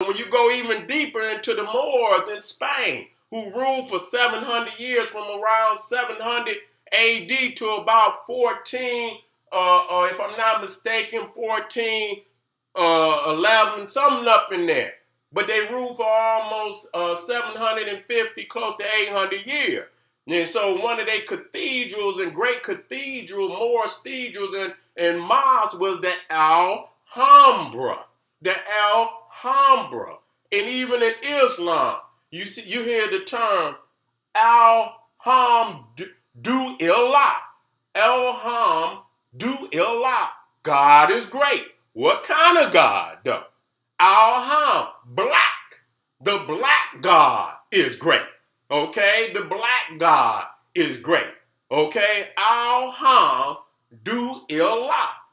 When you go even deeper into the Moors in Spain, who ruled for 700 years from around 700 AD to about 14, if I'm not mistaken, 14, 11, something up in there. But they ruled for almost 750, close to 800 years. And so one of their cathedrals and great cathedral, Moorish cathedrals and mosques was the Alhambra. The Alhambra. And even in Islam, you hear the term Alhamdulillah. Alhamdulillah. God is great. What kind of God, though? Alham, black. The black God is great. Okay? The black God is great. Okay? Alhamdulillah.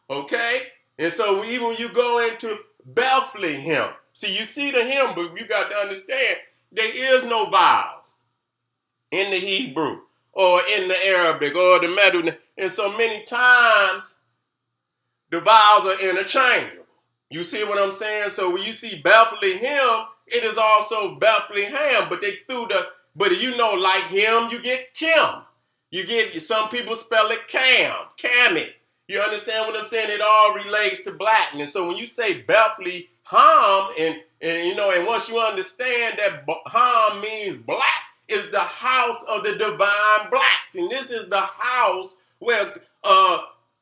Okay? And so even when you go into Bethlehem, see, you see the hymn, but you got to understand there is no vowels in the Hebrew or in the Arabic or the Medu. And so many times the vowels are interchangeable. You see what I'm saying? So when you see Bethlehem, it is also Bethlehem, but they threw but you know, like him, you get Kim. You get, some people spell it Kamit. You understand what I'm saying? It all relates to blackness. So when you say Bethlehem, and you know, and once you understand that Ham means black, is the house of the divine blacks. And this is the house where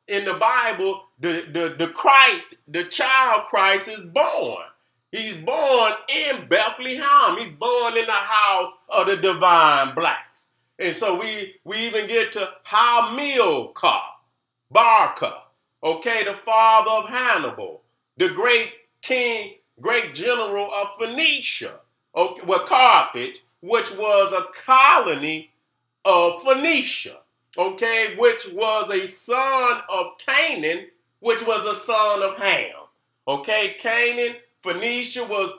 in the Bible, the Christ, the child Christ is born. He's born in Bethlehem. He's born in the house of the divine blacks. And so we even get to Hamilcar, Barca, okay, the father of Hannibal, the great king, great general of Phoenicia, okay, well, Carthage, which was a colony of Phoenicia, okay, which was a son of Canaan, which was a son of Ham. Okay, Canaan, Phoenicia was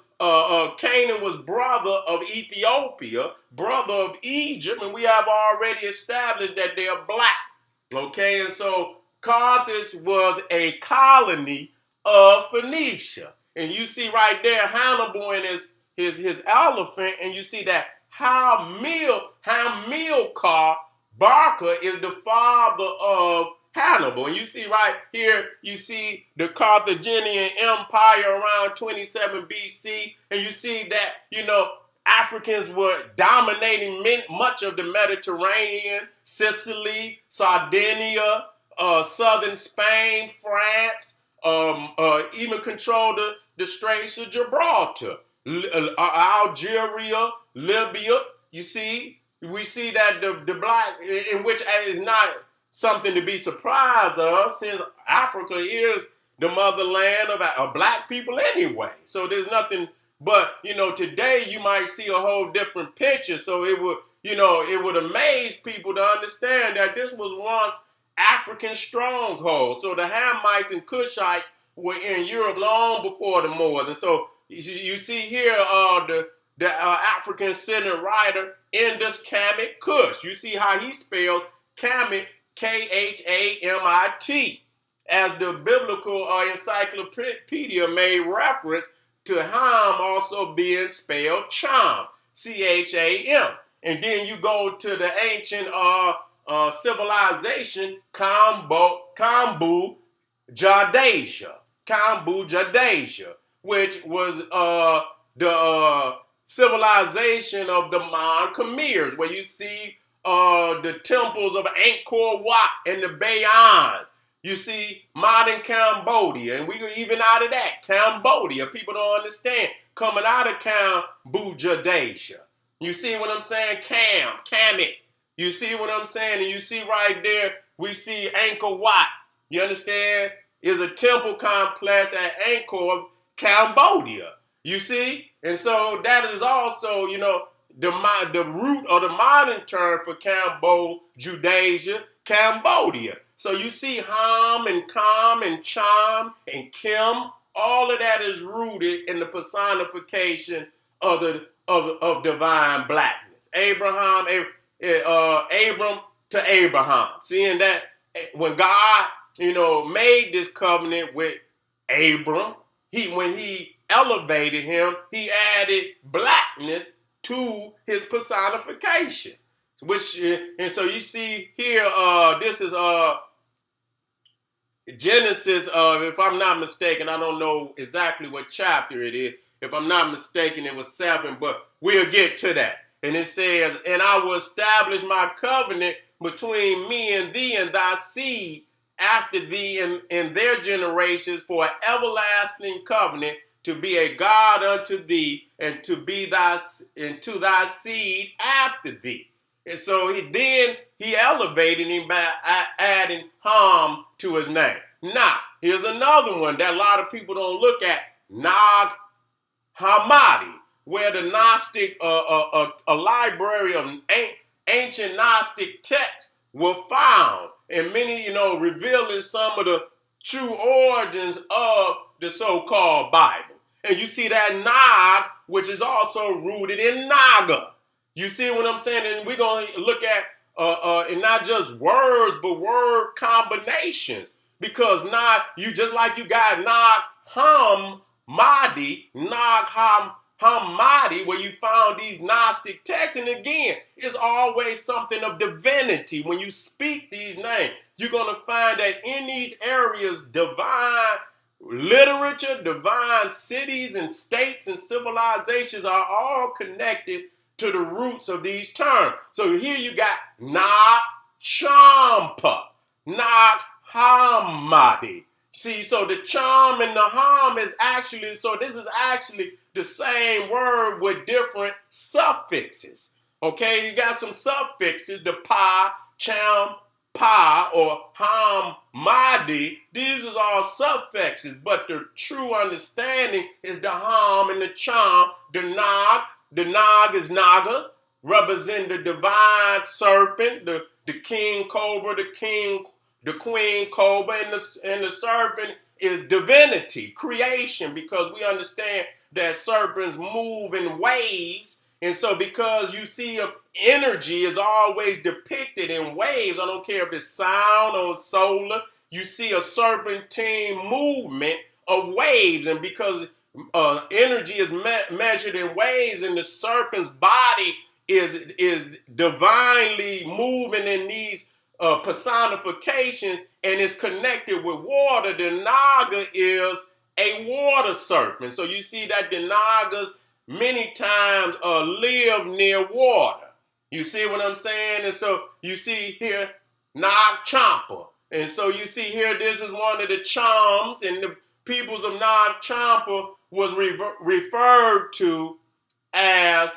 Canaan was brother of Ethiopia, brother of Egypt, and we have already established that they are black. Okay, and so Carthage was a colony of Phoenicia. And you see right there Hannibal and his elephant, and you see that Hamilcar Barca is the father of Hannibal. And you see right here, you see the Carthaginian Empire around 27 BC. And you see that, you know, Africans were dominating much of the Mediterranean, Sicily, Sardinia, southern Spain, France, even controlled the Straits of Gibraltar, Algeria, Libya. You see, we see that the black, in which is not something to be surprised of, since Africa is the motherland of black people anyway. So there's nothing, but, you know, today you might see a whole different picture. So it would, you know, it would amaze people to understand that this was once African stronghold. So the Hamites and Cushites were in Europe long before the Moors. And so you see here the African Synod writer Indus Kamit Kush. You see how he spells Kamit, Khamit, as the biblical encyclopedia made reference to Ham also being spelled Cham, Cham. And then you go to the ancient civilization Kambu Jadasia, which was the civilization of the Mon Khmers, where you see the temples of Angkor Wat and the Bayon. You see modern Cambodia, and we go even out of that, Cambodia. People don't understand. Coming out of Cambodia. You see what I'm saying? Kamit. You see what I'm saying? And you see right there, we see Angkor Wat. You understand? Is a temple complex at Angkor, Cambodia. You see? And so that is also, you know, the root or the modern term for Cambodia, Cambodia. So you see Ham and Kam and Cham and Kim, all of that is rooted in the personification of divine blackness. Abram to Abraham. Seeing that when God, you know, made this covenant with Abram, when he elevated him, he added blackness to his personification. Which and so you see here, this is Genesis, if I'm not mistaken, I don't know exactly what chapter it is. If I'm not mistaken, it was 7, but we'll get to that. And it says, and I will establish my covenant between me and thee and thy seed after thee and their generations for an everlasting covenant to be a God unto thee and to be thy seed after thee. And so he elevated him by adding Ham to his name. Now, here's another one that a lot of people don't look at, Nag Hammadi, where the Gnostic, a library of ancient Gnostic texts were found, and many, revealing some of the true origins of the so-called Bible. And you see that Nag, which is also rooted in Naga. You see what I'm saying? And we're going to look at and not just words, but word combinations. Because you just like you got Nag Hammadi, where you found these Gnostic texts. And again, it's always something of divinity. When you speak these names, you're going to find that in these areas, divine literature, divine cities and states and civilizations are all connected to the roots of these terms. So here you got Champa, Hammadi. See, so the charm and the ham is actually, so this is actually the same word with different suffixes. Okay, you got some suffixes, the pa, cham, pa, or hammadi. These are all suffixes, but the true understanding is the ham and the charm, the nag. The Nag is Naga, representing the divine serpent, the king cobra, the queen cobra, and the serpent is divinity, creation, because we understand that serpents move in waves. And so because you see energy is always depicted in waves, I don't care if it's sound or solar, you see a serpentine movement of waves. And because energy is measured in waves, and the serpent's body is divinely moving in these personifications, and is connected with water. The Naga is a water serpent. So you see that the Nagas many times live near water. You see what I'm saying? And so you see here Nag Champa. And so you see here, this is one of the charms, and the peoples of Nag Champa was referred to as